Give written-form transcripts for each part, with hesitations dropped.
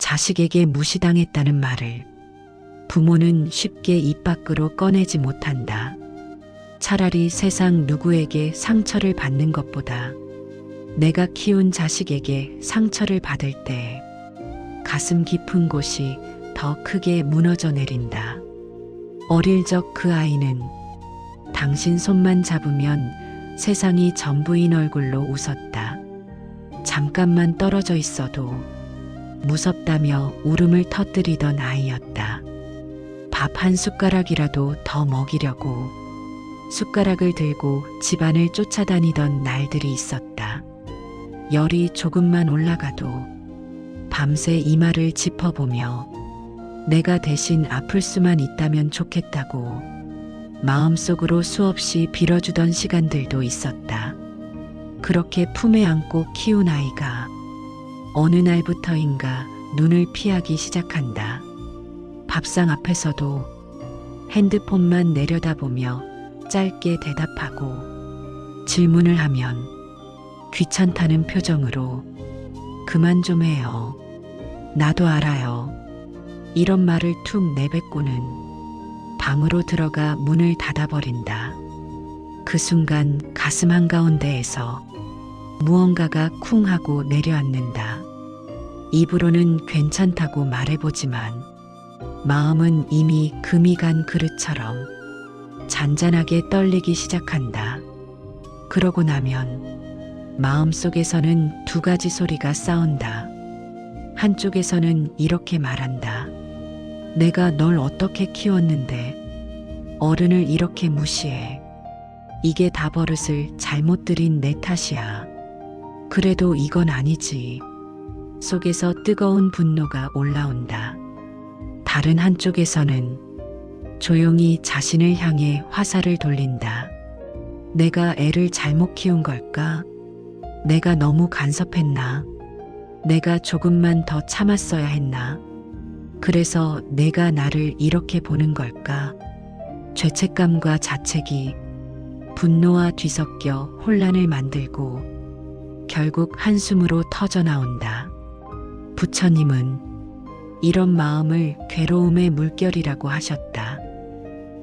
자식에게 무시당했다는 말을 부모는 쉽게 입 밖으로 꺼내지 못한다. 차라리 세상 누구에게 상처를 받는 것보다 내가 키운 자식에게 상처를 받을 때 가슴 깊은 곳이 더 크게 무너져 내린다. 어릴 적 그 아이는 당신 손만 잡으면 세상이 전부인 얼굴로 웃었다. 잠깐만 떨어져 있어도 무섭다며 울음을 터뜨리던 아이였다. 밥 한 숟가락이라도 더 먹이려고 숟가락을 들고 집안을 쫓아다니던 날들이 있었다. 열이 조금만 올라가도 밤새 이마를 짚어보며 내가 대신 아플 수만 있다면 좋겠다고 마음속으로 수없이 빌어주던 시간들도 있었다. 그렇게 품에 안고 키운 아이가 어느 날부터인가 눈을 피하기 시작한다. 밥상 앞에서도 핸드폰만 내려다보며 짧게 대답하고 질문을 하면 귀찮다는 표정으로 그만 좀 해요. 나도 알아요. 이런 말을 툭 내뱉고는 방으로 들어가 문을 닫아버린다. 그 순간 가슴 한가운데에서 무언가가 쿵 하고 내려앉는다. 입으로는 괜찮다고 말해보지만 마음은 이미 금이 간 그릇처럼 잔잔하게 떨리기 시작한다. 그러고 나면 마음속에서는 두 가지 소리가 싸운다. 한쪽에서는 이렇게 말한다. 내가 널 어떻게 키웠는데 어른을 이렇게 무시해. 이게 다 버릇을 잘못 들인 내 탓이야. 그래도 이건 아니지. 속에서 뜨거운 분노가 올라온다. 다른 한쪽에서는 조용히 자신을 향해 화살을 돌린다. 내가 애를 잘못 키운 걸까? 내가 너무 간섭했나? 내가 조금만 더 참았어야 했나? 그래서 내가 나를 이렇게 보는 걸까? 죄책감과 자책이 분노와 뒤섞여 혼란을 만들고 결국 한숨으로 터져나온다. 부처님은 이런 마음을 괴로움의 물결이라고 하셨다.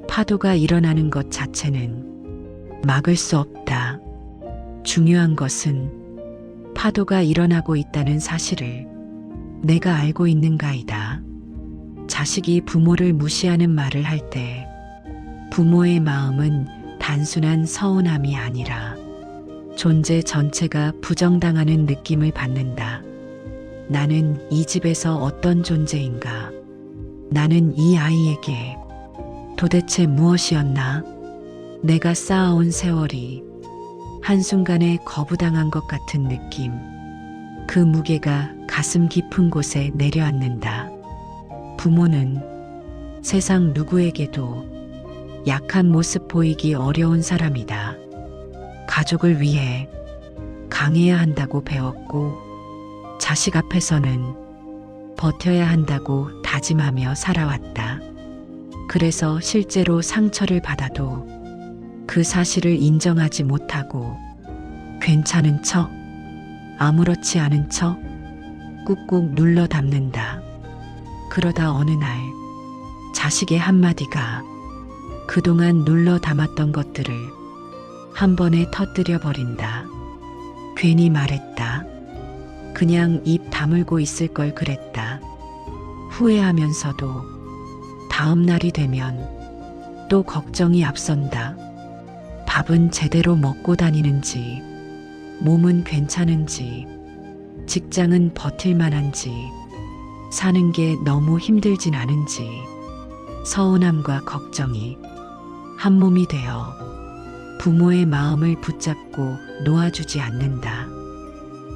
파도가 일어나는 것 자체는 막을 수 없다. 중요한 것은 파도가 일어나고 있다는 사실을 내가 알고 있는가이다. 자식이 부모를 무시하는 말을 할 때 부모의 마음은 단순한 서운함이 아니라 존재 전체가 부정당하는 느낌을 받는다. 나는 이 집에서 어떤 존재인가? 나는 이 아이에게 도대체 무엇이었나? 내가 쌓아온 세월이 한순간에 거부당한 것 같은 느낌. 그 무게가 가슴 깊은 곳에 내려앉는다. 부모는 세상 누구에게도 약한 모습 보이기 어려운 사람이다. 가족을 위해 강해야 한다고 배웠고 자식 앞에서는 버텨야 한다고 다짐하며 살아왔다. 그래서 실제로 상처를 받아도 그 사실을 인정하지 못하고 괜찮은 척, 아무렇지 않은 척 꾹꾹 눌러 담는다. 그러다 어느 날 자식의 한마디가 그동안 눌러 담았던 것들을 한 번에 터뜨려 버린다. 괜히 말했다. 그냥 입 다물고 있을 걸 그랬다. 후회하면서도 다음 날이 되면 또 걱정이 앞선다. 밥은 제대로 먹고 다니는지, 몸은 괜찮은지, 직장은 버틸만한지, 사는 게 너무 힘들진 않은지, 서운함과 걱정이 한 몸이 되어 부모의 마음을 붙잡고 놓아주지 않는다.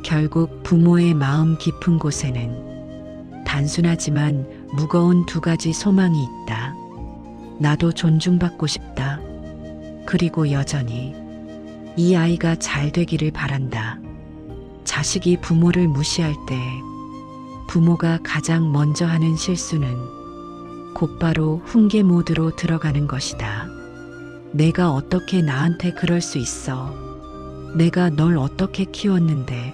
결국 부모의 마음 깊은 곳에는 단순하지만 무거운 두 가지 소망이 있다. 나도 존중받고 싶다. 그리고 여전히 이 아이가 잘 되기를 바란다. 자식이 부모를 무시할 때 부모가 가장 먼저 하는 실수는 곧바로 훈계 모드로 들어가는 것이다. 내가 어떻게 나한테 그럴 수 있어? 내가 널 어떻게 키웠는데?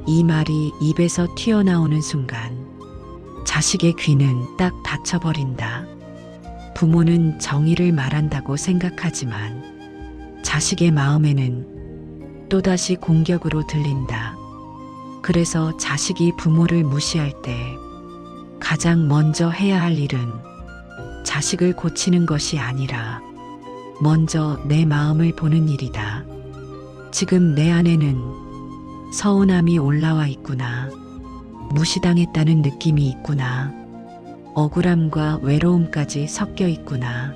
이 말이 입에서 튀어나오는 순간 자식의 귀는 딱 닫혀버린다. 부모는 정의를 말한다고 생각하지만 자식의 마음에는 또다시 공격으로 들린다. 그래서 자식이 부모를 무시할 때 가장 먼저 해야 할 일은 자식을 고치는 것이 아니라 먼저 내 마음을 보는 일이다. 지금 내 안에는 서운함이 올라와 있구나. 무시당했다는 느낌이 있구나. 억울함과 외로움까지 섞여 있구나.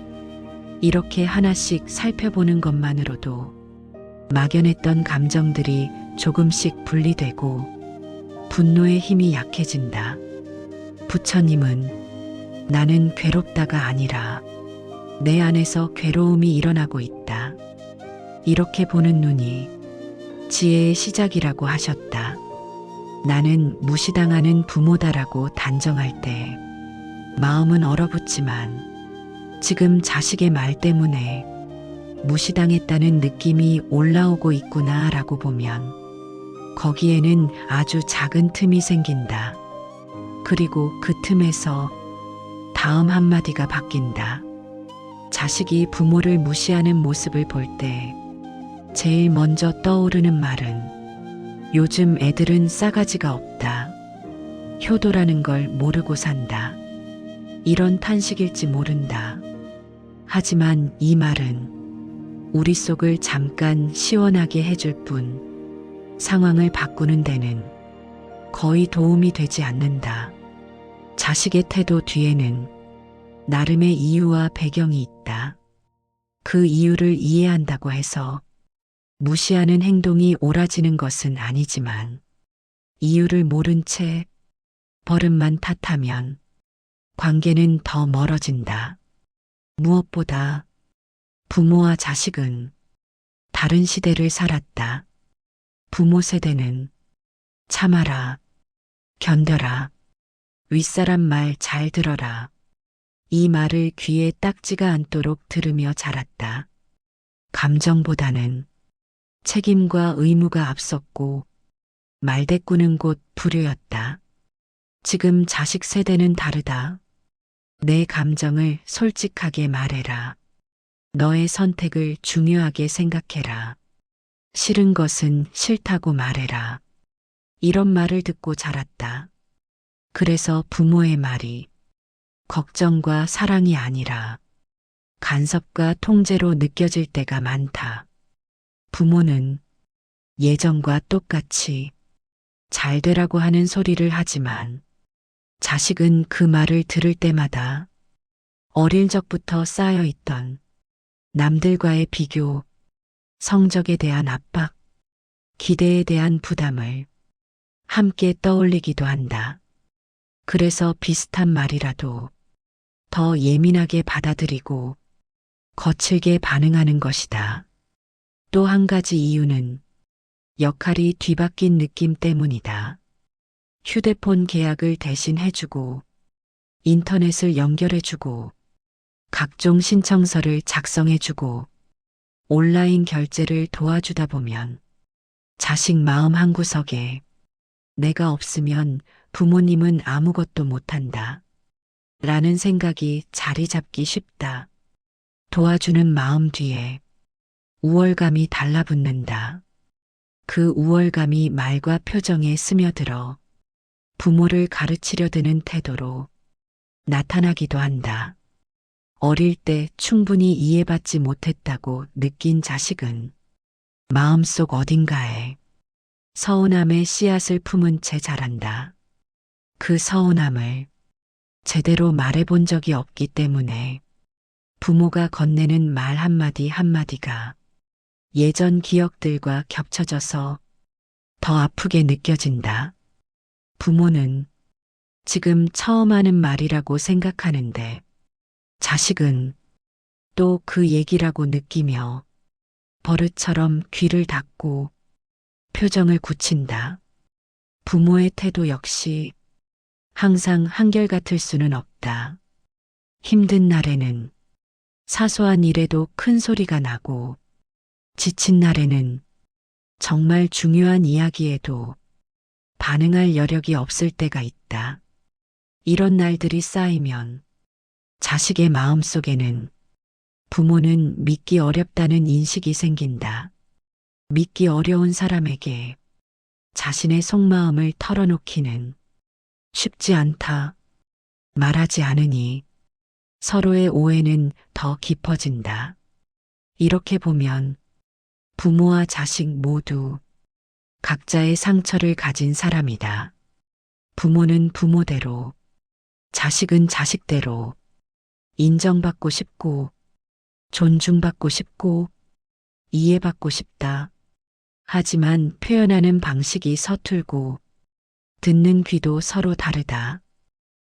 이렇게 하나씩 살펴보는 것만으로도 막연했던 감정들이 조금씩 분리되고 분노의 힘이 약해진다. 부처님은 나는 괴롭다가 아니라 내 안에서 괴로움이 일어나고 있다. 이렇게 보는 눈이 지혜의 시작이라고 하셨다. 나는 무시당하는 부모다라고 단정할 때 마음은 얼어붙지만 지금 자식의 말 때문에 무시당했다는 느낌이 올라오고 있구나라고 보면 거기에는 아주 작은 틈이 생긴다. 그리고 그 틈에서 다음 한마디가 바뀐다. 자식이 부모를 무시하는 모습을 볼 때 제일 먼저 떠오르는 말은 요즘 애들은 싸가지가 없다. 효도라는 걸 모르고 산다. 이런 탄식일지 모른다. 하지만 이 말은 우리 속을 잠깐 시원하게 해줄 뿐 상황을 바꾸는 데는 거의 도움이 되지 않는다. 자식의 태도 뒤에는 나름의 이유와 배경이 있다. 그 이유를 이해한다고 해서 무시하는 행동이 옳아지는 것은 아니지만 이유를 모른 채 버릇만 탓하면 관계는 더 멀어진다. 무엇보다 부모와 자식은 다른 시대를 살았다. 부모 세대는 참아라, 견뎌라, 윗사람 말 잘 들어라. 이 말을 귀에 딱지가 않도록 들으며 자랐다. 감정보다는 책임과 의무가 앞섰고 말대꾸는 곧 불효였다. 지금 자식 세대는 다르다. 내 감정을 솔직하게 말해라. 너의 선택을 중요하게 생각해라. 싫은 것은 싫다고 말해라. 이런 말을 듣고 자랐다. 그래서 부모의 말이 걱정과 사랑이 아니라 간섭과 통제로 느껴질 때가 많다. 부모는 예전과 똑같이 잘 되라고 하는 소리를 하지만 자식은 그 말을 들을 때마다 어릴 적부터 쌓여있던 남들과의 비교, 성적에 대한 압박, 기대에 대한 부담을 함께 떠올리기도 한다. 그래서 비슷한 말이라도 더 예민하게 받아들이고 거칠게 반응하는 것이다. 또 한 가지 이유는 역할이 뒤바뀐 느낌 때문이다. 휴대폰 계약을 대신 해주고 인터넷을 연결해주고 각종 신청서를 작성해주고 온라인 결제를 도와주다 보면 자식 마음 한구석에 내가 없으면 부모님은 아무것도 못한다. 라는 생각이 자리 잡기 쉽다. 도와주는 마음 뒤에 우월감이 달라붙는다. 그 우월감이 말과 표정에 스며들어 부모를 가르치려 드는 태도로 나타나기도 한다. 어릴 때 충분히 이해받지 못했다고 느낀 자식은 마음속 어딘가에 서운함의 씨앗을 품은 채 자란다. 그 서운함을 제대로 말해본 적이 없기 때문에 부모가 건네는 말 한마디 한마디가 예전 기억들과 겹쳐져서 더 아프게 느껴진다. 부모는 지금 처음 하는 말이라고 생각하는데 자식은 또 그 얘기라고 느끼며 버릇처럼 귀를 닫고 표정을 굳힌다. 부모의 태도 역시 항상 한결같을 수는 없다. 힘든 날에는 사소한 일에도 큰 소리가 나고 지친 날에는 정말 중요한 이야기에도 반응할 여력이 없을 때가 있다. 이런 날들이 쌓이면 자식의 마음속에는 부모는 믿기 어렵다는 인식이 생긴다. 믿기 어려운 사람에게 자신의 속마음을 털어놓기는 쉽지 않다. 말하지 않으니 서로의 오해는 더 깊어진다. 이렇게 보면 부모와 자식 모두 각자의 상처를 가진 사람이다. 부모는 부모대로, 자식은 자식대로 인정받고 싶고, 존중받고 싶고, 이해받고 싶다. 하지만 표현하는 방식이 서툴고, 듣는 귀도 서로 다르다.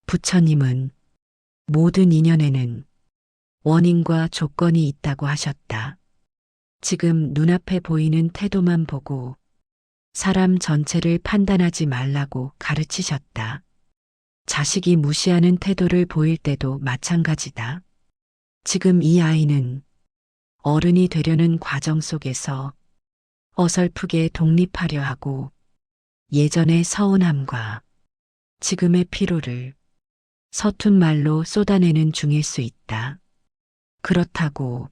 부처님은 모든 인연에는 원인과 조건이 있다고 하셨다. 지금 눈앞에 보이는 태도만 보고 사람 전체를 판단하지 말라고 가르치셨다. 자식이 무시하는 태도를 보일 때도 마찬가지다. 지금 이 아이는 어른이 되려는 과정 속에서 어설프게 독립하려 하고 예전의 서운함과 지금의 피로를 서툰 말로 쏟아내는 중일 수 있다. 그렇다고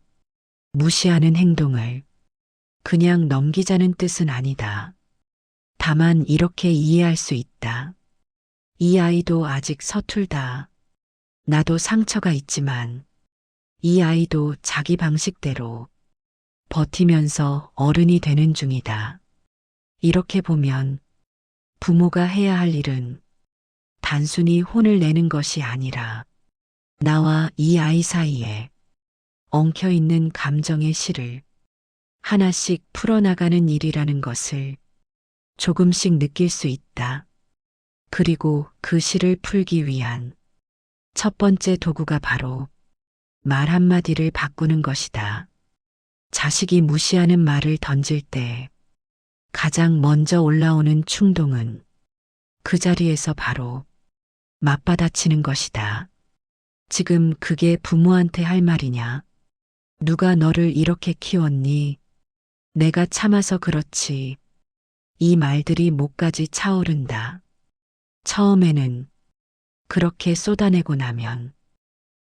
무시하는 행동을 그냥 넘기자는 뜻은 아니다. 다만 이렇게 이해할 수 있다. 이 아이도 아직 서툴다. 나도 상처가 있지만 이 아이도 자기 방식대로 버티면서 어른이 되는 중이다. 이렇게 보면 부모가 해야 할 일은 단순히 혼을 내는 것이 아니라 나와 이 아이 사이에 엉켜있는 감정의 실을 하나씩 풀어나가는 일이라는 것을 조금씩 느낄 수 있다. 그리고 그 실을 풀기 위한 첫 번째 도구가 바로 말 한마디를 바꾸는 것이다. 자식이 무시하는 말을 던질 때 가장 먼저 올라오는 충동은 그 자리에서 바로 맞받아치는 것이다. 지금 그게 부모한테 할 말이냐? 누가 너를 이렇게 키웠니? 내가 참아서 그렇지. 이 말들이 목까지 차오른다. 처음에는 그렇게 쏟아내고 나면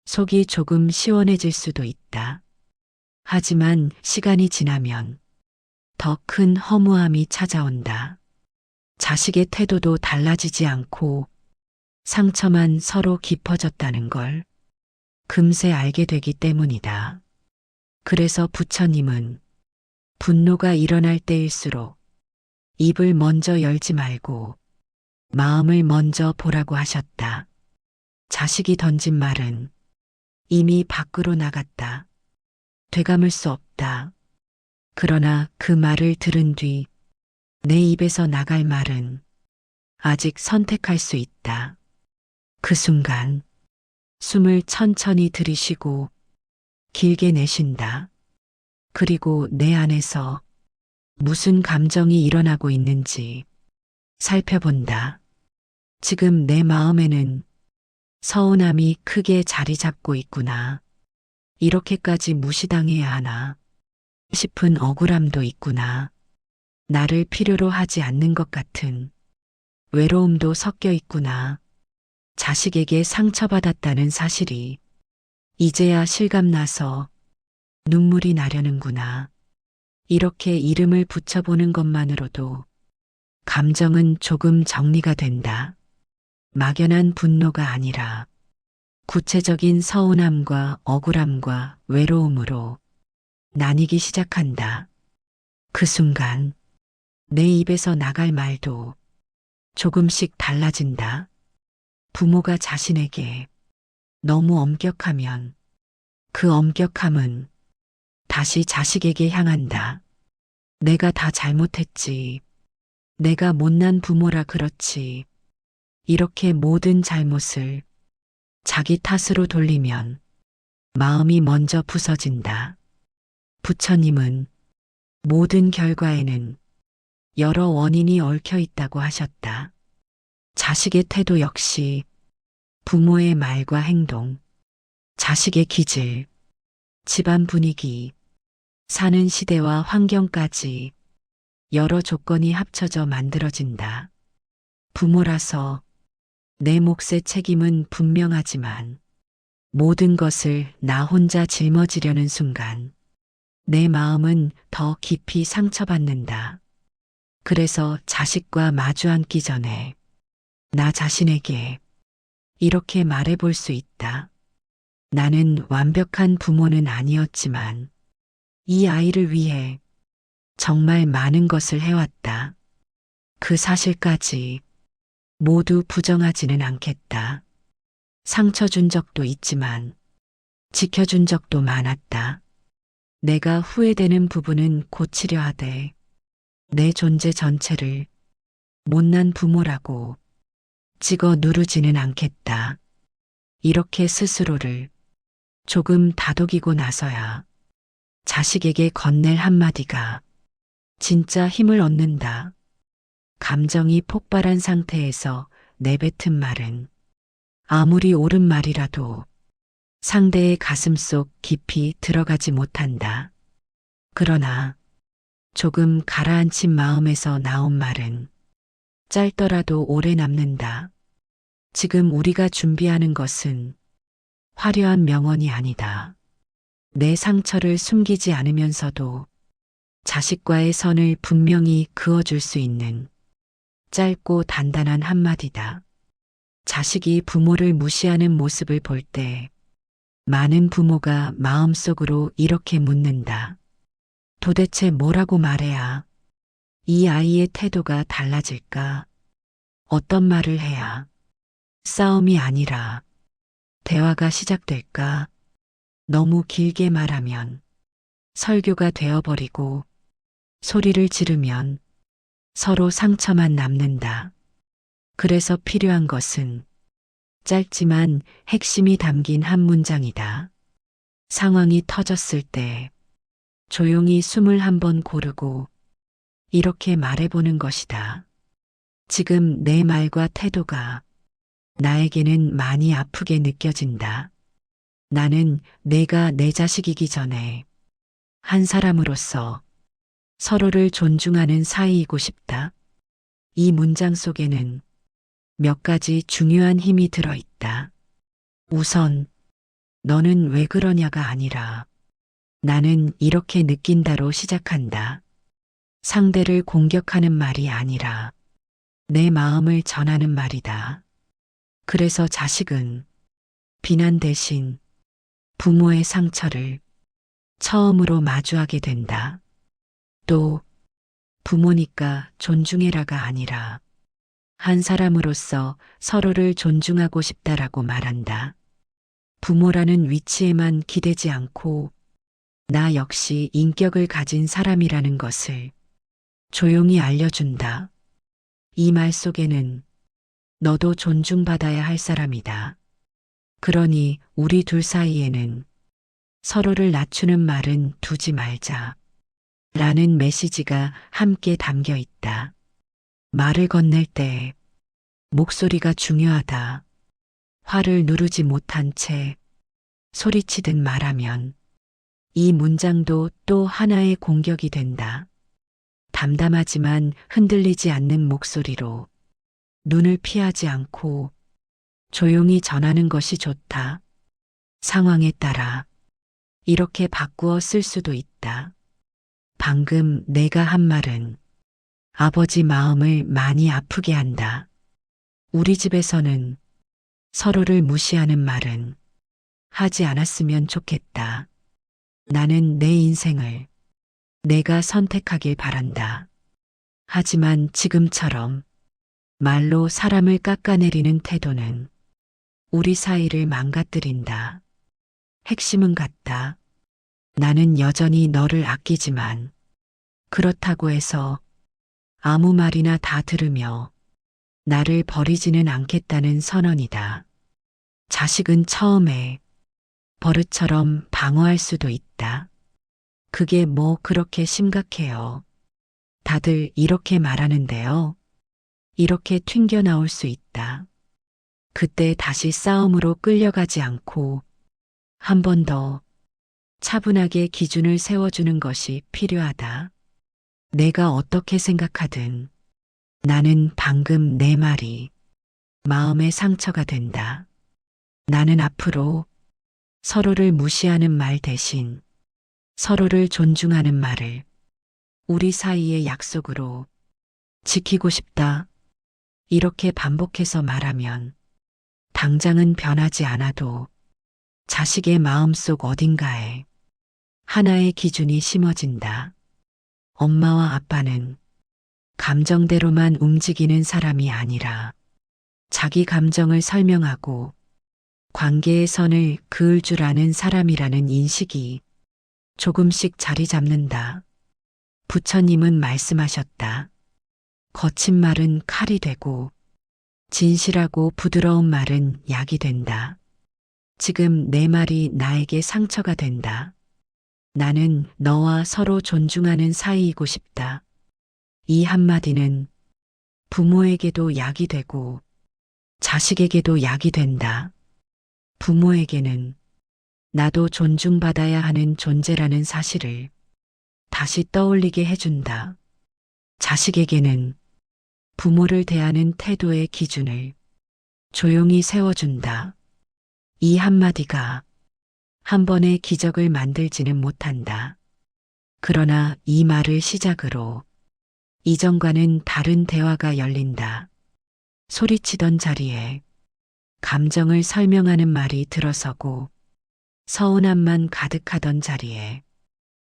속이 조금 시원해질 수도 있다. 하지만 시간이 지나면 더 큰 허무함이 찾아온다. 자식의 태도도 달라지지 않고 상처만 서로 깊어졌다는 걸 금세 알게 되기 때문이다. 그래서 부처님은 분노가 일어날 때일수록 입을 먼저 열지 말고 마음을 먼저 보라고 하셨다. 자식이 던진 말은 이미 밖으로 나갔다. 되감을 수 없다. 그러나 그 말을 들은 뒤 내 입에서 나갈 말은 아직 선택할 수 있다. 그 순간 숨을 천천히 들이쉬고 길게 내쉰다. 그리고 내 안에서 무슨 감정이 일어나고 있는지 살펴본다. 지금 내 마음에는 서운함이 크게 자리 잡고 있구나. 이렇게까지 무시당해야 하나 싶은 억울함도 있구나. 나를 필요로 하지 않는 것 같은 외로움도 섞여 있구나. 자식에게 상처받았다는 사실이 이제야 실감나서 눈물이 나려는구나. 이렇게 이름을 붙여보는 것만으로도 감정은 조금 정리가 된다. 막연한 분노가 아니라 구체적인 서운함과 억울함과 외로움으로 나뉘기 시작한다. 그 순간 내 입에서 나갈 말도 조금씩 달라진다. 부모가 자신에게 너무 엄격하면 그 엄격함은 다시 자식에게 향한다. 내가 다 잘못했지. 내가 못난 부모라 그렇지. 이렇게 모든 잘못을 자기 탓으로 돌리면 마음이 먼저 부서진다. 부처님은 모든 결과에는 여러 원인이 얽혀 있다고 하셨다. 자식의 태도 역시 부모의 말과 행동, 자식의 기질, 집안 분위기, 사는 시대와 환경까지 여러 조건이 합쳐져 만들어진다. 부모라서 내 몫의 책임은 분명하지만 모든 것을 나 혼자 짊어지려는 순간 내 마음은 더 깊이 상처받는다. 그래서 자식과 마주 앉기 전에 나 자신에게 이렇게 말해볼 수 있다. 나는 완벽한 부모는 아니었지만 이 아이를 위해 정말 많은 것을 해왔다. 그 사실까지 모두 부정하지는 않겠다. 상처 준 적도 있지만 지켜준 적도 많았다. 내가 후회되는 부분은 고치려 하되 내 존재 전체를 못난 부모라고 찍어 누르지는 않겠다. 이렇게 스스로를 조금 다독이고 나서야 자식에게 건넬 한마디가 진짜 힘을 얻는다. 감정이 폭발한 상태에서 내뱉은 말은 아무리 옳은 말이라도 상대의 가슴 속 깊이 들어가지 못한다. 그러나 조금 가라앉힌 마음에서 나온 말은 짧더라도 오래 남는다. 지금 우리가 준비하는 것은 화려한 명언이 아니다. 내 상처를 숨기지 않으면서도 자식과의 선을 분명히 그어줄 수 있는 짧고 단단한 한마디다. 자식이 부모를 무시하는 모습을 볼 때 많은 부모가 마음속으로 이렇게 묻는다. 도대체 뭐라고 말해야 이 아이의 태도가 달라질까? 어떤 말을 해야 싸움이 아니라 대화가 시작될까? 너무 길게 말하면 설교가 되어버리고 소리를 지르면 서로 상처만 남는다. 그래서 필요한 것은 짧지만 핵심이 담긴 한 문장이다. 상황이 터졌을 때 조용히 숨을 한번 고르고 이렇게 말해보는 것이다. 지금 내 말과 태도가 나에게는 많이 아프게 느껴진다. 나는 내가 내 자식이기 전에 한 사람으로서 서로를 존중하는 사이이고 싶다. 이 문장 속에는 몇 가지 중요한 힘이 들어있다. 우선, 너는 왜 그러냐가 아니라 나는 이렇게 느낀다로 시작한다. 상대를 공격하는 말이 아니라 내 마음을 전하는 말이다. 그래서 자식은 비난 대신 부모의 상처를 처음으로 마주하게 된다. 또 부모니까 존중해라가 아니라 한 사람으로서 서로를 존중하고 싶다라고 말한다. 부모라는 위치에만 기대지 않고 나 역시 인격을 가진 사람이라는 것을 조용히 알려준다. 이 말 속에는 너도 존중받아야 할 사람이다. 그러니 우리 둘 사이에는 서로를 낮추는 말은 두지 말자. 라는 메시지가 함께 담겨 있다. 말을 건넬 때 목소리가 중요하다. 화를 누르지 못한 채 소리치듯 말하면 이 문장도 또 하나의 공격이 된다. 담담하지만 흔들리지 않는 목소리로 눈을 피하지 않고 조용히 전하는 것이 좋다. 상황에 따라 이렇게 바꾸어 쓸 수도 있다. 방금 내가 한 말은 아버지 마음을 많이 아프게 한다. 우리 집에서는 서로를 무시하는 말은 하지 않았으면 좋겠다. 나는 내 인생을 내가 선택하길 바란다. 하지만 지금처럼 말로 사람을 깎아내리는 태도는 우리 사이를 망가뜨린다. 핵심은 같다. 나는 여전히 너를 아끼지만 그렇다고 해서 아무 말이나 다 들으며 나를 버리지는 않겠다는 선언이다. 자식은 처음에 버릇처럼 방어할 수도 있다. 그게 뭐 그렇게 심각해요. 다들 이렇게 말하는데요. 이렇게 튕겨 나올 수 있다. 그때 다시 싸움으로 끌려가지 않고 한 번 더 차분하게 기준을 세워주는 것이 필요하다. 내가 어떻게 생각하든 나는 방금 내 말이 마음의 상처가 된다. 나는 앞으로 서로를 무시하는 말 대신 서로를 존중하는 말을 우리 사이의 약속으로 지키고 싶다. 이렇게 반복해서 말하면 당장은 변하지 않아도 자식의 마음속 어딘가에 하나의 기준이 심어진다. 엄마와 아빠는 감정대로만 움직이는 사람이 아니라 자기 감정을 설명하고 관계의 선을 그을 줄 아는 사람이라는 인식이 조금씩 자리 잡는다. 부처님은 말씀하셨다. 거친 말은 칼이 되고 진실하고 부드러운 말은 약이 된다. 지금 내 말이 나에게 상처가 된다. 나는 너와 서로 존중하는 사이이고 싶다. 이 한마디는 부모에게도 약이 되고 자식에게도 약이 된다. 부모에게는 나도 존중받아야 하는 존재라는 사실을 다시 떠올리게 해준다. 자식에게는 부모를 대하는 태도의 기준을 조용히 세워준다. 이 한마디가 한 번의 기적을 만들지는 못한다. 그러나 이 말을 시작으로 이전과는 다른 대화가 열린다. 소리치던 자리에 감정을 설명하는 말이 들어서고 서운함만 가득하던 자리에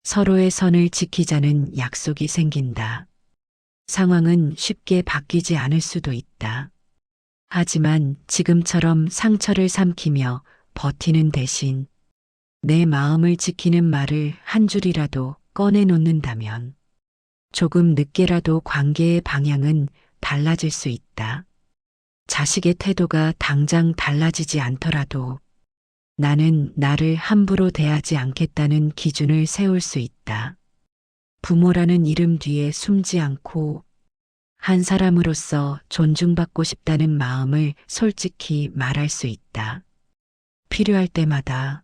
서로의 선을 지키자는 약속이 생긴다. 상황은 쉽게 바뀌지 않을 수도 있다. 하지만 지금처럼 상처를 삼키며 버티는 대신 내 마음을 지키는 말을 한 줄이라도 꺼내놓는다면 조금 늦게라도 관계의 방향은 달라질 수 있다. 자식의 태도가 당장 달라지지 않더라도 나는 나를 함부로 대하지 않겠다는 기준을 세울 수 있다. 부모라는 이름 뒤에 숨지 않고 한 사람으로서 존중받고 싶다는 마음을 솔직히 말할 수 있다. 필요할 때마다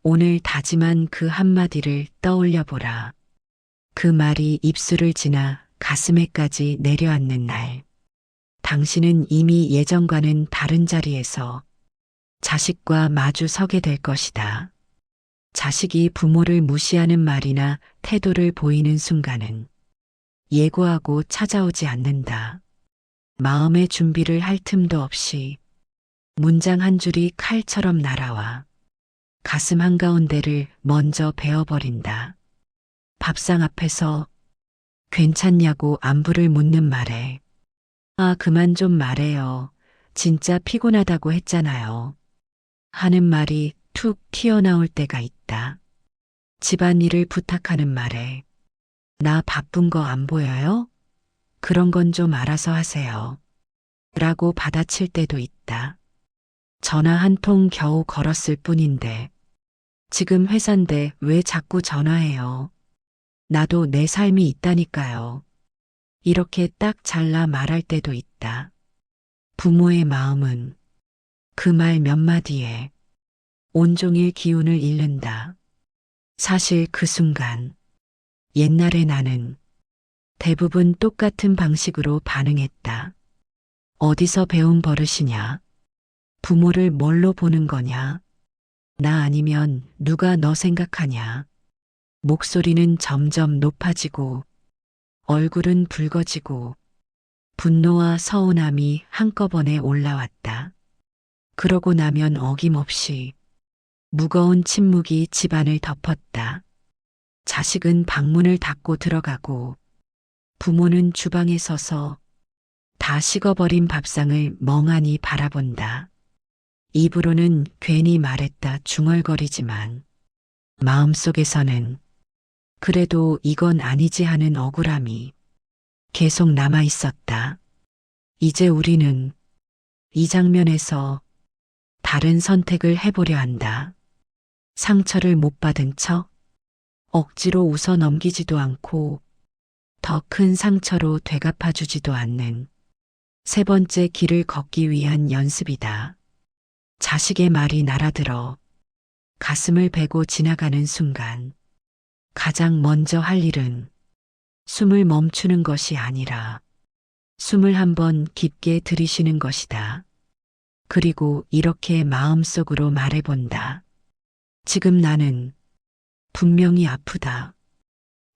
오늘 다짐한 그 한마디를 떠올려 보라. 그 말이 입술을 지나 가슴에까지 내려앉는 날, 당신은 이미 예전과는 다른 자리에서 자식과 마주 서게 될 것이다. 자식이 부모를 무시하는 말이나 태도를 보이는 순간은 예고하고 찾아오지 않는다. 마음의 준비를 할 틈도 없이 문장 한 줄이 칼처럼 날아와 가슴 한가운데를 먼저 베어버린다. 밥상 앞에서 괜찮냐고 안부를 묻는 말에 아, 그만 좀 말해요. 진짜 피곤하다고 했잖아요. 하는 말이 툭 튀어나올 때가 있다. 집안일을 부탁하는 말에 나 바쁜 거 안 보여요? 그런 건 좀 알아서 하세요. 라고 받아칠 때도 있다. 전화 한 통 겨우 걸었을 뿐인데 지금 회사인데 왜 자꾸 전화해요? 나도 내 삶이 있다니까요. 이렇게 딱 잘라 말할 때도 있다. 부모의 마음은 그 말 몇 마디에 온종일 기운을 잃는다. 사실 그 순간 옛날의 나는 대부분 똑같은 방식으로 반응했다. 어디서 배운 버릇이냐? 부모를 뭘로 보는 거냐? 나 아니면 누가 너 생각하냐? 목소리는 점점 높아지고 얼굴은 붉어지고 분노와 서운함이 한꺼번에 올라왔다. 그러고 나면 어김없이 무거운 침묵이 집안을 덮었다. 자식은 방문을 닫고 들어가고 부모는 주방에 서서 다 식어버린 밥상을 멍하니 바라본다. 입으로는 괜히 말했다 중얼거리지만 마음속에서는 그래도 이건 아니지 하는 억울함이 계속 남아 있었다. 이제 우리는 이 장면에서 다른 선택을 해보려 한다. 상처를 못 받은 척 억지로 웃어 넘기지도 않고 더 큰 상처로 되갚아주지도 않는 세 번째 길을 걷기 위한 연습이다. 자식의 말이 날아들어 가슴을 베고 지나가는 순간 가장 먼저 할 일은 숨을 멈추는 것이 아니라 숨을 한번 깊게 들이쉬는 것이다. 그리고 이렇게 마음속으로 말해본다. 지금 나는 분명히 아프다.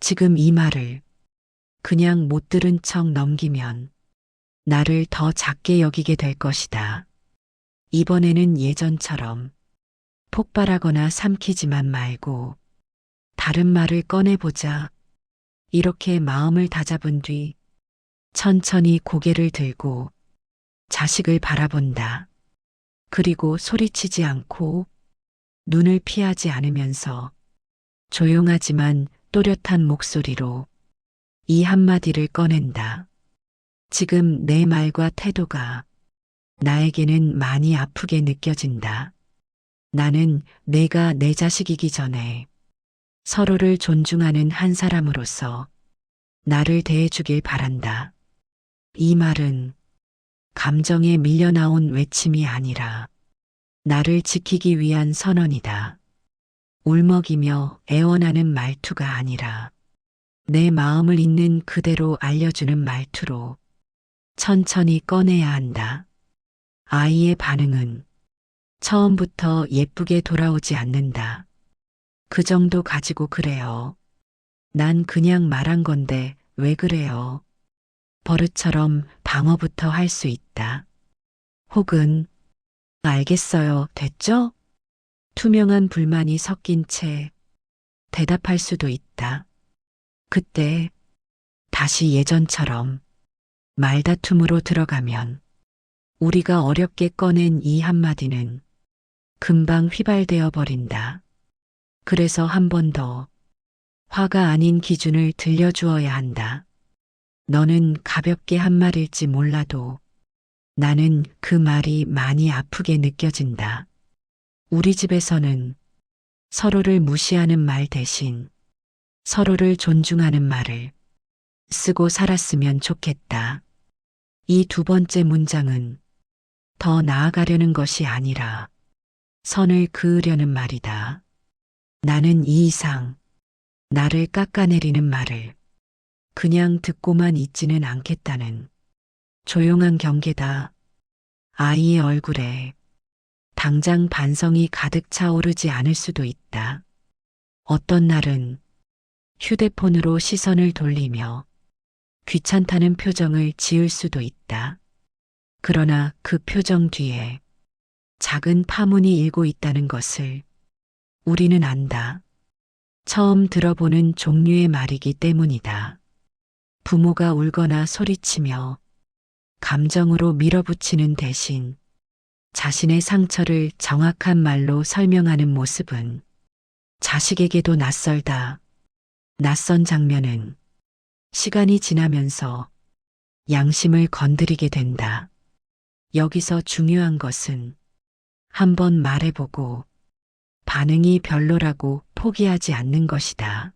지금 이 말을 그냥 못 들은 척 넘기면 나를 더 작게 여기게 될 것이다. 이번에는 예전처럼 폭발하거나 삼키지만 말고 다른 말을 꺼내보자. 이렇게 마음을 다잡은 뒤 천천히 고개를 들고 자식을 바라본다. 그리고 소리치지 않고 눈을 피하지 않으면서 조용하지만 또렷한 목소리로 이 한마디를 꺼낸다. 지금 내 말과 태도가 나에게는 많이 아프게 느껴진다. 나는 내가 내 자식이기 전에 서로를 존중하는 한 사람으로서 나를 대해주길 바란다. 이 말은 감정에 밀려나온 외침이 아니라 나를 지키기 위한 선언이다. 울먹이며 애원하는 말투가 아니라 내 마음을 있는 그대로 알려주는 말투로 천천히 꺼내야 한다. 아이의 반응은 처음부터 예쁘게 돌아오지 않는다. 그 정도 가지고 그래요. 난 그냥 말한 건데 왜 그래요? 버릇처럼 방어부터 할 수 있다. 혹은 알겠어요. 됐죠? 투명한 불만이 섞인 채 대답할 수도 있다. 그때 다시 예전처럼 말다툼으로 들어가면 우리가 어렵게 꺼낸 이 한마디는 금방 휘발되어 버린다. 그래서 한 번 더 화가 아닌 기준을 들려주어야 한다. 너는 가볍게 한 말일지 몰라도 나는 그 말이 많이 아프게 느껴진다. 우리 집에서는 서로를 무시하는 말 대신 서로를 존중하는 말을 쓰고 살았으면 좋겠다. 이 두 번째 문장은 더 나아가려는 것이 아니라 선을 그으려는 말이다. 나는 이 이상 나를 깎아내리는 말을 그냥 듣고만 있지는 않겠다는 조용한 경계다. 아이의 얼굴에 당장 반성이 가득 차오르지 않을 수도 있다. 어떤 날은 휴대폰으로 시선을 돌리며 귀찮다는 표정을 지을 수도 있다. 그러나 그 표정 뒤에 작은 파문이 일고 있다는 것을 우리는 안다. 처음 들어보는 종류의 말이기 때문이다. 부모가 울거나 소리치며 감정으로 밀어붙이는 대신 자신의 상처를 정확한 말로 설명하는 모습은 자식에게도 낯설다. 낯선 장면은 시간이 지나면서 양심을 건드리게 된다. 여기서 중요한 것은 한번 말해보고 반응이 별로라고 포기하지 않는 것이다.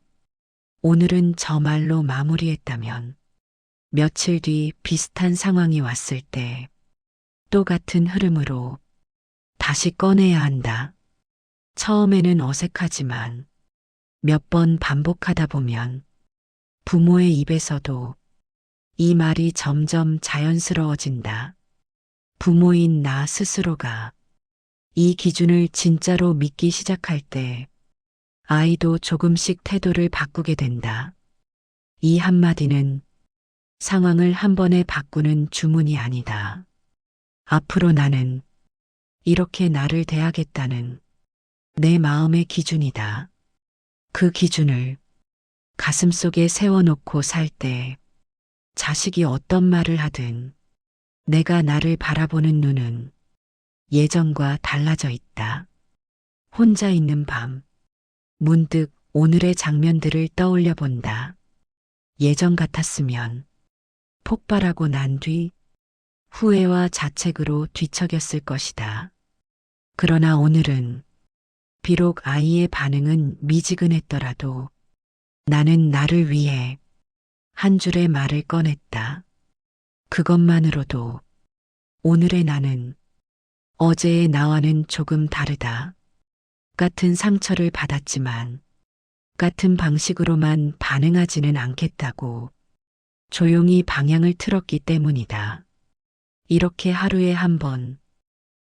오늘은 저 말로 마무리했다면 며칠 뒤 비슷한 상황이 왔을 때 똑같은 흐름으로 다시 꺼내야 한다. 처음에는 어색하지만 몇 번 반복하다 보면 부모의 입에서도 이 말이 점점 자연스러워진다. 부모인 나 스스로가 이 기준을 진짜로 믿기 시작할 때 아이도 조금씩 태도를 바꾸게 된다. 이 한마디는 상황을 한 번에 바꾸는 주문이 아니다. 앞으로 나는 이렇게 나를 대하겠다는 내 마음의 기준이다. 그 기준을 가슴속에 세워놓고 살 때 자식이 어떤 말을 하든 내가 나를 바라보는 눈은 예전과 달라져 있다. 혼자 있는 밤, 문득 오늘의 장면들을 떠올려 본다. 예전 같았으면 폭발하고 난 뒤 후회와 자책으로 뒤척였을 것이다. 그러나 오늘은 비록 아이의 반응은 미지근했더라도 나는 나를 위해 한 줄의 말을 꺼냈다. 그것만으로도 오늘의 나는 어제의 나와는 조금 다르다. 같은 상처를 받았지만 같은 방식으로만 반응하지는 않겠다고 조용히 방향을 틀었기 때문이다. 이렇게 하루에 한 번,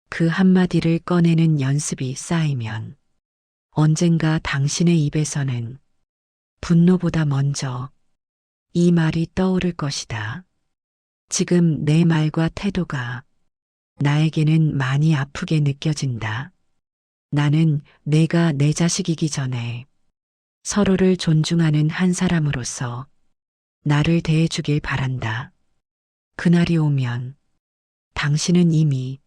그 한마디를 꺼내는 연습이 쌓이면 언젠가 당신의 입에서는 분노보다 먼저 이 말이 떠오를 것이다. 지금 내 말과 태도가 나에게는 많이 아프게 느껴진다. 나는 내가 내 자식이기 전에 서로를 존중하는 한 사람으로서 나를 대해주길 바란다. 그날이 오면 당신은 이미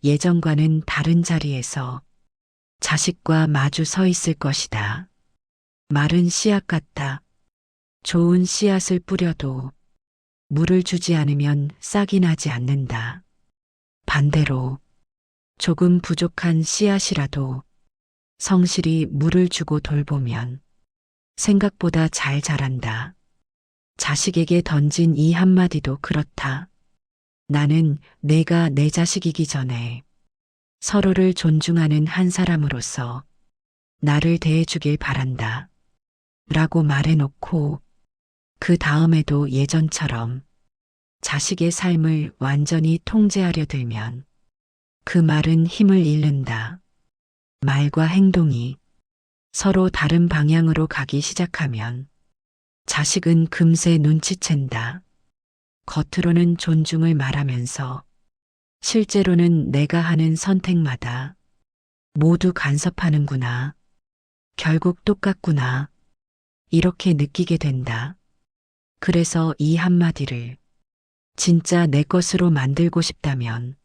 예전과는 다른 자리에서 자식과 마주 서 있을 것이다. 마른 씨앗 같다. 좋은 씨앗을 뿌려도 물을 주지 않으면 싹이 나지 않는다. 반대로 조금 부족한 씨앗이라도 성실히 물을 주고 돌보면 생각보다 잘 자란다. 자식에게 던진 이 한마디도 그렇다. 나는 내가 내 자식이기 전에 서로를 존중하는 한 사람으로서 나를 대해주길 바란다. 라고 말해놓고 그 다음에도 예전처럼 자식의 삶을 완전히 통제하려 들면 그 말은 힘을 잃는다. 말과 행동이 서로 다른 방향으로 가기 시작하면 자식은 금세 눈치챈다. 겉으로는 존중을 말하면서 실제로는 내가 하는 선택마다 모두 간섭하는구나. 결국 똑같구나. 이렇게 느끼게 된다. 그래서 이 한마디를 진짜 내 것으로 만들고 싶다면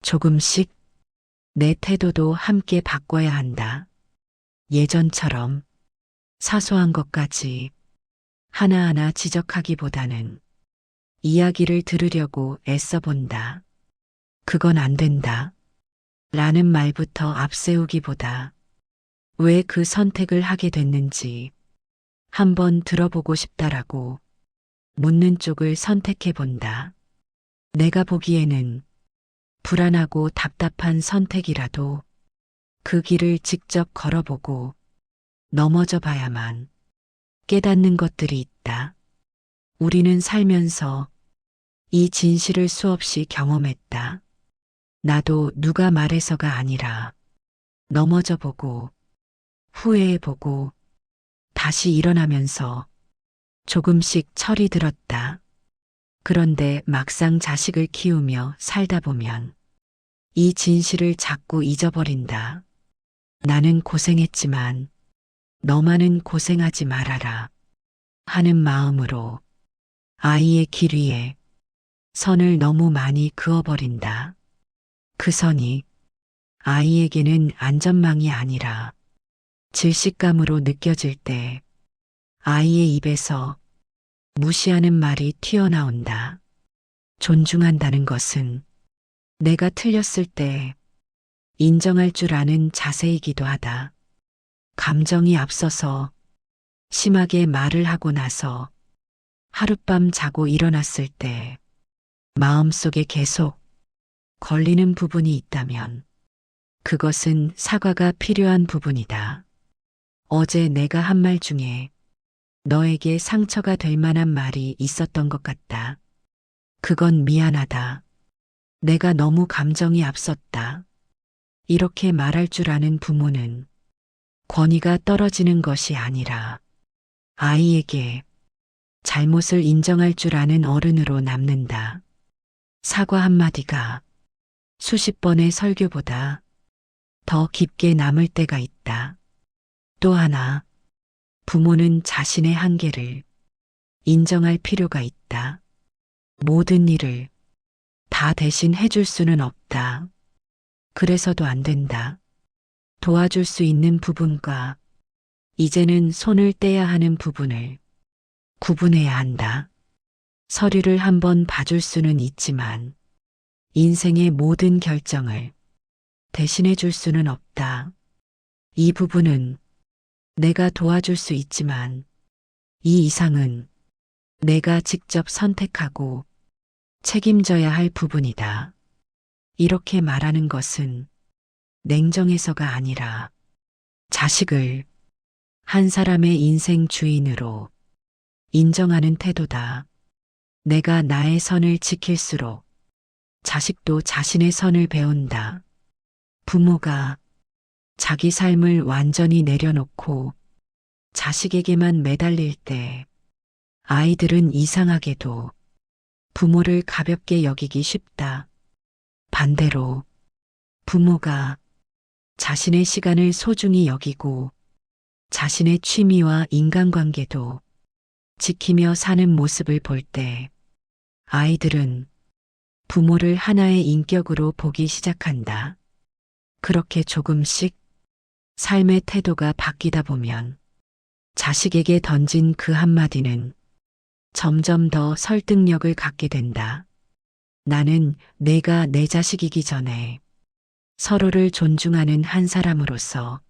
조금씩 내 태도도 함께 바꿔야 한다. 예전처럼 사소한 것까지 하나하나 지적하기보다는 이야기를 들으려고 애써 본다. 그건 안 된다. 라는 말부터 앞세우기보다 왜 그 선택을 하게 됐는지 한번 들어보고 싶다라고 묻는 쪽을 선택해 본다. 내가 보기에는 불안하고 답답한 선택이라도 그 길을 직접 걸어보고 넘어져 봐야만 깨닫는 것들이 있다. 우리는 살면서 이 진실을 수없이 경험했다. 나도 누가 말해서가 아니라 넘어져 보고 후회해 보고 다시 일어나면서 조금씩 철이 들었다. 그런데 막상 자식을 키우며 살다 보면 이 진실을 자꾸 잊어버린다. 나는 고생했지만 너만은 고생하지 말아라 하는 마음으로 아이의 길 위에 선을 너무 많이 그어버린다. 그 선이 아이에게는 안전망이 아니라 질식감으로 느껴질 때 아이의 입에서 무시하는 말이 튀어나온다. 존중한다는 것은 내가 틀렸을 때 인정할 줄 아는 자세이기도 하다. 감정이 앞서서 심하게 말을 하고 나서 하룻밤 자고 일어났을 때 마음속에 계속 걸리는 부분이 있다면 그것은 사과가 필요한 부분이다. 어제 내가 한 말 중에 너에게 상처가 될 만한 말이 있었던 것 같다. 그건 미안하다. 내가 너무 감정이 앞섰다. 이렇게 말할 줄 아는 부모는 권위가 떨어지는 것이 아니라 아이에게 잘못을 인정할 줄 아는 어른으로 남는다. 사과 한마디가 수십 번의 설교보다 더 깊게 남을 때가 있다. 또 하나, 부모는 자신의 한계를 인정할 필요가 있다. 모든 일을 다 대신 해줄 수는 없다. 그래서도 안 된다. 도와줄 수 있는 부분과 이제는 손을 떼야 하는 부분을 구분해야 한다. 서류를 한번 봐줄 수는 있지만 인생의 모든 결정을 대신해 줄 수는 없다. 이 부분은 내가 도와줄 수 있지만 이 이상은 내가 직접 선택하고 책임져야 할 부분이다. 이렇게 말하는 것은 냉정해서가 아니라 자식을 한 사람의 인생 주인으로 인정하는 태도다. 내가 나의 선을 지킬수록 자식도 자신의 선을 배운다. 부모가 자기 삶을 완전히 내려놓고 자식에게만 매달릴 때 아이들은 이상하게도 부모를 가볍게 여기기 쉽다. 반대로 부모가 자신의 시간을 소중히 여기고 자신의 취미와 인간관계도 지키며 사는 모습을 볼 때 아이들은 부모를 하나의 인격으로 보기 시작한다. 그렇게 조금씩 삶의 태도가 바뀌다 보면 자식에게 던진 그 한마디는 점점 더 설득력을 갖게 된다. 나는 내가 내 자식이기 전에 서로를 존중하는 한 사람으로서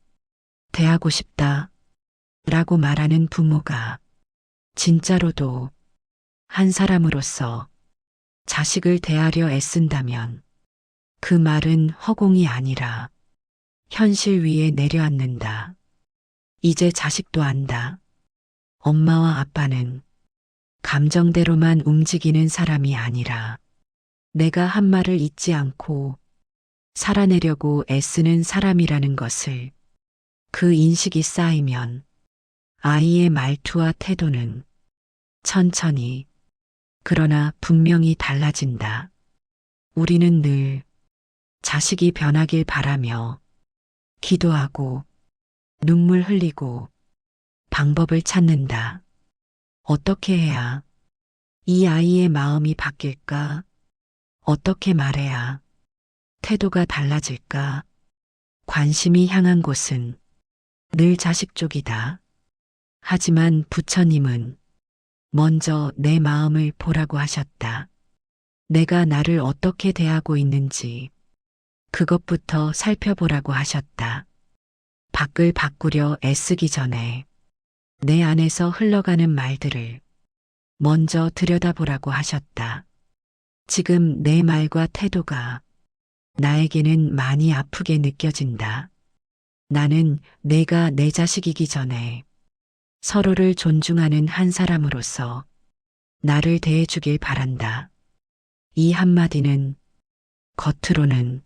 대하고 싶다. 라고 말하는 부모가 진짜로도 한 사람으로서 자식을 대하려 애쓴다면 그 말은 허공이 아니라 현실 위에 내려앉는다. 이제 자식도 안다. 엄마와 아빠는 감정대로만 움직이는 사람이 아니라 내가 한 말을 잊지 않고 살아내려고 애쓰는 사람이라는 것을. 그 인식이 쌓이면 아이의 말투와 태도는 천천히 그러나 분명히 달라진다. 우리는 늘 자식이 변하길 바라며 기도하고 눈물 흘리고 방법을 찾는다. 어떻게 해야 이 아이의 마음이 바뀔까? 어떻게 말해야 태도가 달라질까? 관심이 향한 곳은 늘 자식 쪽이다. 하지만 부처님은 먼저 내 마음을 보라고 하셨다. 내가 나를 어떻게 대하고 있는지 그것부터 살펴보라고 하셨다. 밖을 바꾸려 애쓰기 전에 내 안에서 흘러가는 말들을 먼저 들여다보라고 하셨다. 지금 내 말과 태도가 나에게는 많이 아프게 느껴진다. 나는 내가 내 자식이기 전에 서로를 존중하는 한 사람으로서 나를 대해주길 바란다. 이 한마디는 겉으로는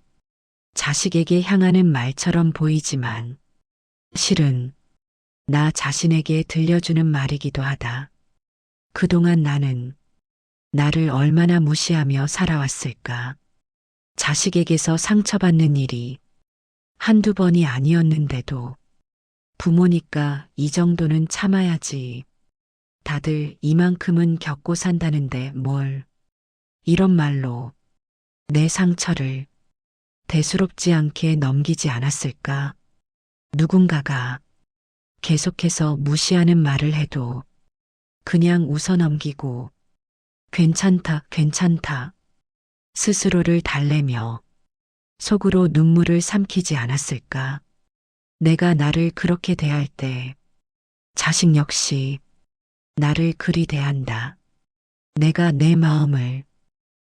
자식에게 향하는 말처럼 보이지만 실은 나 자신에게 들려주는 말이기도 하다. 그동안 나는 나를 얼마나 무시하며 살아왔을까. 자식에게서 상처받는 일이 한두 번이 아니었는데도 부모니까 이 정도는 참아야지. 다들 이만큼은 겪고 산다는데 뭘. 이런 말로 내 상처를 대수롭지 않게 넘기지 않았을까. 누군가가 계속해서 무시하는 말을 해도 그냥 웃어 넘기고 괜찮다, 괜찮다 스스로를 달래며 속으로 눈물을 삼키지 않았을까. 내가 나를 그렇게 대할 때 자식 역시 나를 그리 대한다. 내가 내 마음을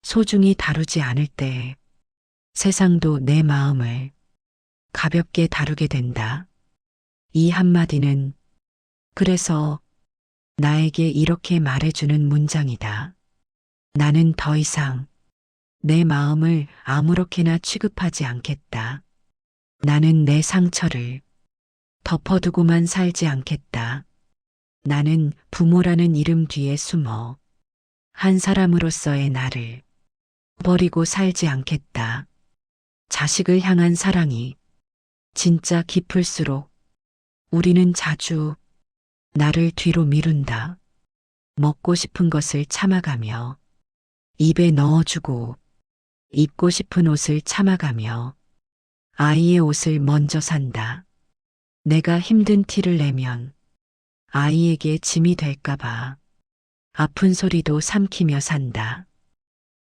소중히 다루지 않을 때 세상도 내 마음을 가볍게 다루게 된다. 이 한마디는 그래서 나에게 이렇게 말해주는 문장이다. 나는 더 이상 내 마음을 아무렇게나 취급하지 않겠다. 나는 내 상처를 덮어두고만 살지 않겠다. 나는 부모라는 이름 뒤에 숨어 한 사람으로서의 나를 버리고 살지 않겠다. 자식을 향한 사랑이 진짜 깊을수록 우리는 자주 나를 뒤로 미룬다. 먹고 싶은 것을 참아가며 입에 넣어주고 입고 싶은 옷을 참아가며 아이의 옷을 먼저 산다. 내가 힘든 티를 내면 아이에게 짐이 될까봐 아픈 소리도 삼키며 산다.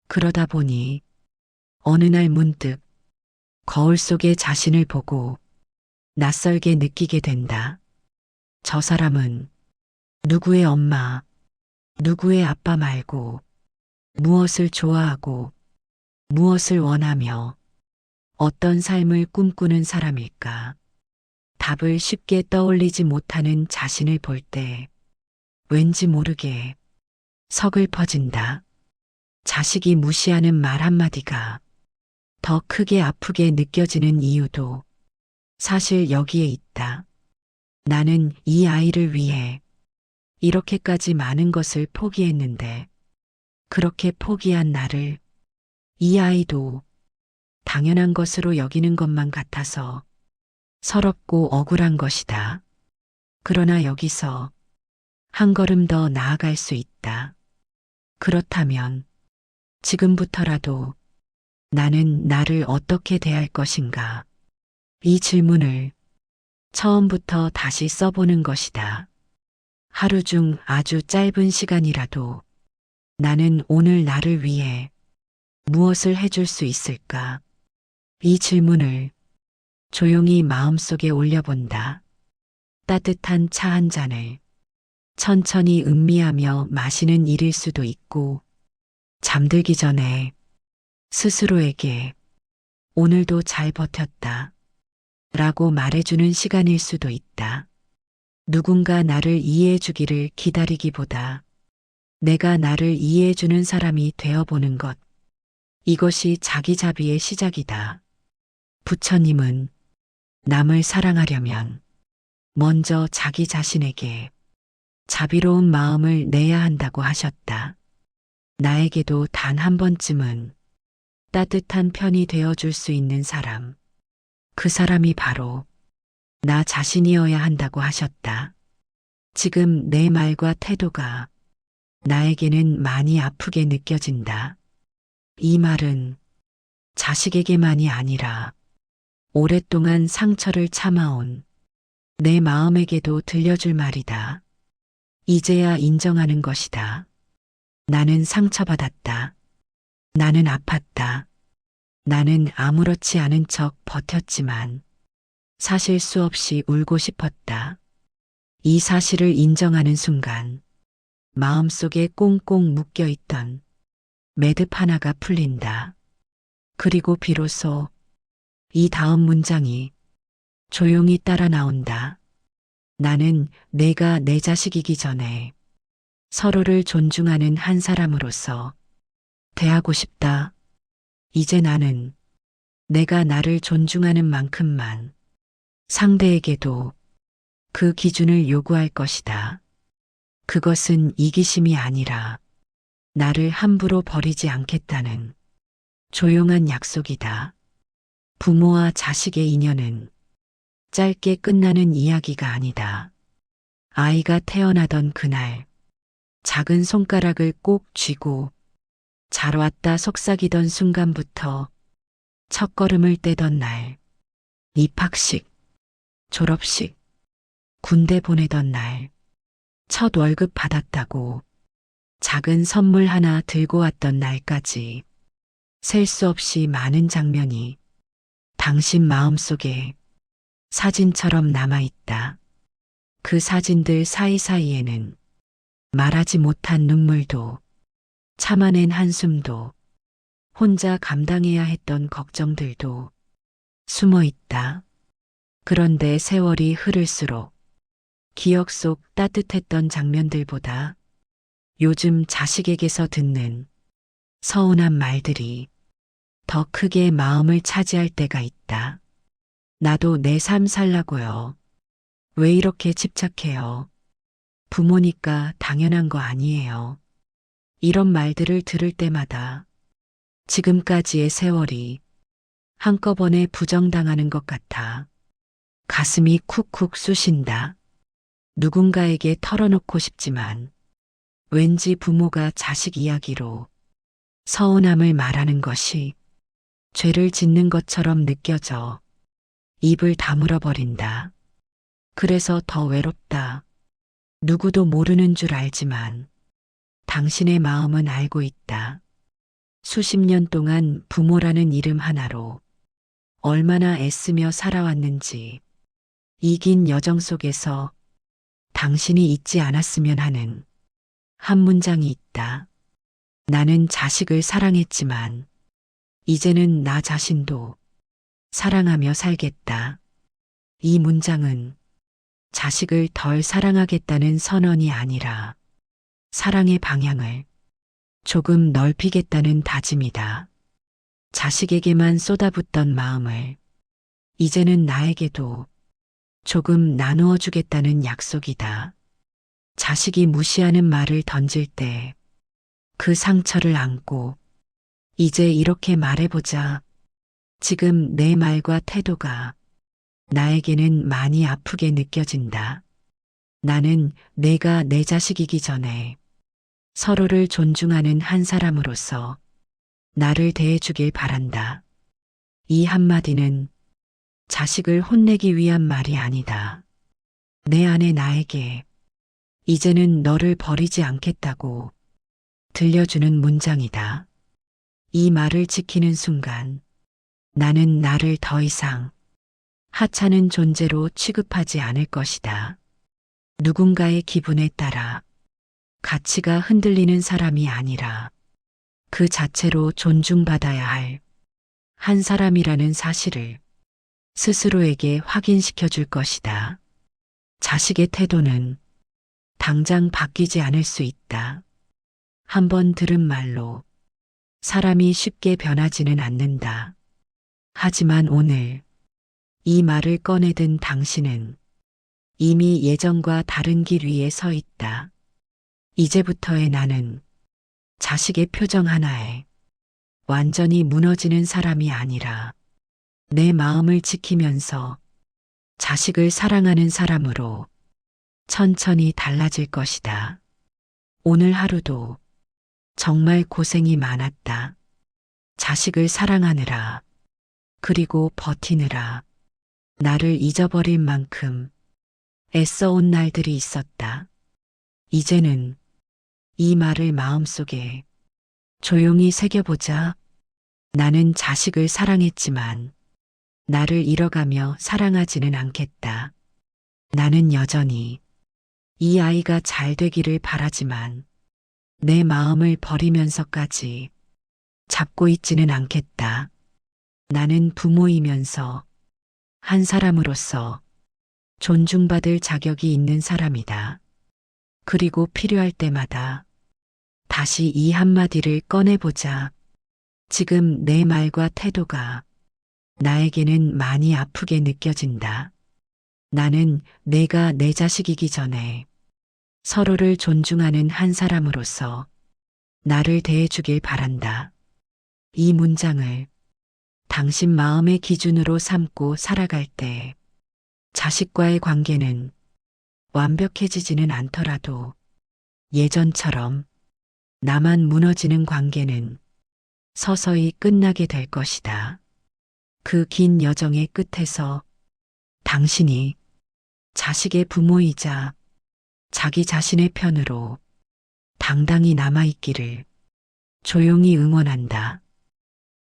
그러다 보니 어느 날 문득 거울 속의 자신을 보고 낯설게 느끼게 된다. 저 사람은 누구의 엄마, 누구의 아빠 말고 무엇을 좋아하고 무엇을 원하며 어떤 삶을 꿈꾸는 사람일까? 답을 쉽게 떠올리지 못하는 자신을 볼 때 왠지 모르게 서글퍼진다. 자식이 무시하는 말 한마디가 더 크게 아프게 느껴지는 이유도 사실 여기에 있다. 나는 이 아이를 위해 이렇게까지 많은 것을 포기했는데 그렇게 포기한 나를 이 아이도 당연한 것으로 여기는 것만 같아서 서럽고 억울한 것이다. 그러나 여기서 한 걸음 더 나아갈 수 있다. 그렇다면 지금부터라도 나는 나를 어떻게 대할 것인가? 이 질문을 처음부터 다시 써보는 것이다. 하루 중 아주 짧은 시간이라도 나는 오늘 나를 위해 무엇을 해줄 수 있을까? 이 질문을 조용히 마음속에 올려본다. 따뜻한 차 한 잔을 천천히 음미하며 마시는 일일 수도 있고, 잠들기 전에 스스로에게 오늘도 잘 버텼다 라고 말해주는 시간일 수도 있다. 누군가 나를 이해해 주기를 기다리기보다 내가 나를 이해해 주는 사람이 되어보는 것. 이것이 자기자비의 시작이다. 부처님은 남을 사랑하려면 먼저 자기 자신에게 자비로운 마음을 내야 한다고 하셨다. 나에게도 단 한 번쯤은 따뜻한 편이 되어줄 수 있는 사람. 그 사람이 바로 나 자신이어야 한다고 하셨다. 지금 내 말과 태도가 나에게는 많이 아프게 느껴진다. 이 말은 자식에게만이 아니라 오랫동안 상처를 참아온 내 마음에게도 들려줄 말이다. 이제야 인정하는 것이다. 나는 상처받았다. 나는 아팠다. 나는 아무렇지 않은 척 버텼지만 사실 수없이 울고 싶었다. 이 사실을 인정하는 순간 마음속에 꽁꽁 묶여있던 매듭 하나가 풀린다. 그리고 비로소 이 다음 문장이 조용히 따라 나온다. 나는 내가 내 자식이기 전에 서로를 존중하는 한 사람으로서 대하고 싶다. 이제 나는 내가 나를 존중하는 만큼만 상대에게도 그 기준을 요구할 것이다. 그것은 이기심이 아니라 나를 함부로 버리지 않겠다는 조용한 약속이다. 부모와 자식의 인연은 짧게 끝나는 이야기가 아니다. 아이가 태어나던 그날, 작은 손가락을 꼭 쥐고 잘 왔다 속삭이던 순간부터 첫걸음을 떼던 날, 입학식, 졸업식, 군대 보내던 날, 첫 월급 받았다고 작은 선물 하나 들고 왔던 날까지 셀 수 없이 많은 장면이 당신 마음속에 사진처럼 남아있다. 그 사진들 사이사이에는 말하지 못한 눈물도, 참아낸 한숨도, 혼자 감당해야 했던 걱정들도 숨어 있다. 그런데 세월이 흐를수록 기억 속 따뜻했던 장면들보다 요즘 자식에게서 듣는 서운한 말들이 더 크게 마음을 차지할 때가 있다. 나도 내 삶 살라고요. 왜 이렇게 집착해요? 부모니까 당연한 거 아니에요. 이런 말들을 들을 때마다 지금까지의 세월이 한꺼번에 부정당하는 것 같아 가슴이 쿡쿡 쑤신다. 누군가에게 털어놓고 싶지만 왠지 부모가 자식 이야기로 서운함을 말하는 것이 죄를 짓는 것처럼 느껴져 입을 다물어 버린다. 그래서 더 외롭다. 누구도 모르는 줄 알지만 당신의 마음은 알고 있다. 수십 년 동안 부모라는 이름 하나로 얼마나 애쓰며 살아왔는지 이 긴 여정 속에서 당신이 잊지 않았으면 하는 한 문장이 있다. 나는 자식을 사랑했지만 이제는 나 자신도 사랑하며 살겠다. 이 문장은 자식을 덜 사랑하겠다는 선언이 아니라 사랑의 방향을 조금 넓히겠다는 다짐이다. 자식에게만 쏟아붓던 마음을 이제는 나에게도 조금 나누어 주겠다는 약속이다. 자식이 무시하는 말을 던질 때 그 상처를 안고 이제 이렇게 말해보자. 지금 내 말과 태도가 나에게는 많이 아프게 느껴진다. 나는 내가 내 자식이기 전에 서로를 존중하는 한 사람으로서 나를 대해주길 바란다. 이 한마디는 자식을 혼내기 위한 말이 아니다. 내 안에 나에게 이제는 너를 버리지 않겠다고 들려주는 문장이다. 이 말을 지키는 순간 나는 나를 더 이상 하찮은 존재로 취급하지 않을 것이다. 누군가의 기분에 따라 가치가 흔들리는 사람이 아니라 그 자체로 존중받아야 할 한 사람이라는 사실을 스스로에게 확인시켜 줄 것이다. 자식의 태도는 당장 바뀌지 않을 수 있다. 한번 들은 말로 사람이 쉽게 변하지는 않는다. 하지만 오늘 이 말을 꺼내든 당신은 이미 예전과 다른 길 위에 서 있다. 이제부터의 나는 자식의 표정 하나에 완전히 무너지는 사람이 아니라 내 마음을 지키면서 자식을 사랑하는 사람으로 천천히 달라질 것이다. 오늘 하루도 정말 고생이 많았다. 자식을 사랑하느라, 그리고 버티느라, 나를 잊어버릴 만큼 애써온 날들이 있었다. 이제는 이 말을 마음속에 조용히 새겨보자. 나는 자식을 사랑했지만 나를 잃어가며 사랑하지는 않겠다. 나는 여전히 이 아이가 잘 되기를 바라지만 내 마음을 버리면서까지 잡고 있지는 않겠다. 나는 부모이면서 한 사람으로서 존중받을 자격이 있는 사람이다. 그리고 필요할 때마다 다시 이 한마디를 꺼내보자. 지금 내 말과 태도가 나에게는 많이 아프게 느껴진다. 나는 내가 내 자식이기 전에 서로를 존중하는 한 사람으로서 나를 대해주길 바란다. 이 문장을 당신 마음의 기준으로 삼고 살아갈 때 자식과의 관계는 완벽해지지는 않더라도 예전처럼 나만 무너지는 관계는 서서히 끝나게 될 것이다. 그 긴 여정의 끝에서 당신이 자식의 부모이자 자기 자신의 편으로 당당히 남아있기를 조용히 응원한다.